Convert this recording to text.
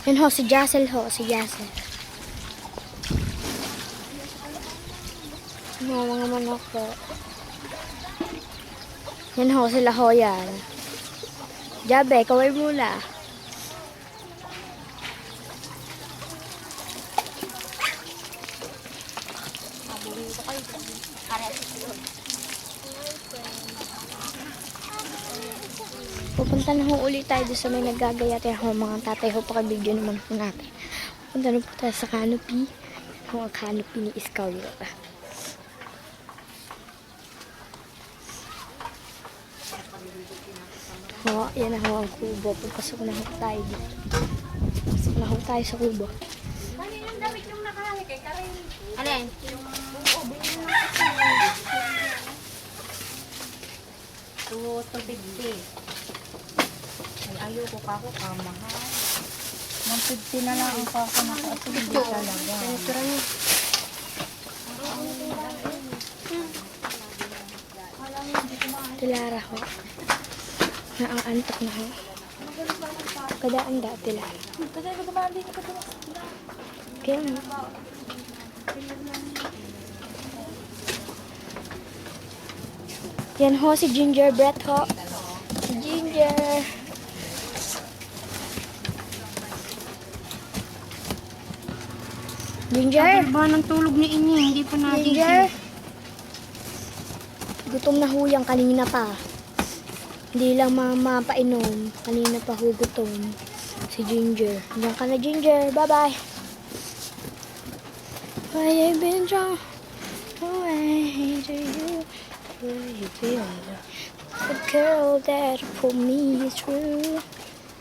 Yan ho, si Jassel ho, si Jassel. Mga manok po. Yan ho, sila ho yan. Jabe, kaway mula. Pupunta na ho ulit tayo doon sa may naggagayat ho, mga tatay ho, pakabidyo naman po natin. Pupunta na po tayo sa canopy. Ang canopy ni Iscariot. Ho, yan na ho ang kubo. Pagpasok na ho tayo dito. Pasok na ho tayo sa kubo. Ano yung damit yung nakahali kay Karin? Alin? To 250. Ay, ayoko ka ako kamahal. 150 na lang ang kako na kasi hindi talaga. Tura niyo. Tilara ho. Naaantok na ho. Kadaan dati lang. Kasi magmamali ka ito. Kaya nga. Yan ho, si Ginger Brett ho. Si Ginger. Ginger? Ba ng tulog ni inyo, hindi pa natin. Ginger? Gutom na ho yan kanina pa. Hindi lang mapainom. Kanina pa ho gutom. Si Ginger. Diyan ka na, Ginger. Bye-bye. Why you been drunk away to you? Will you be the girl that pulled me through?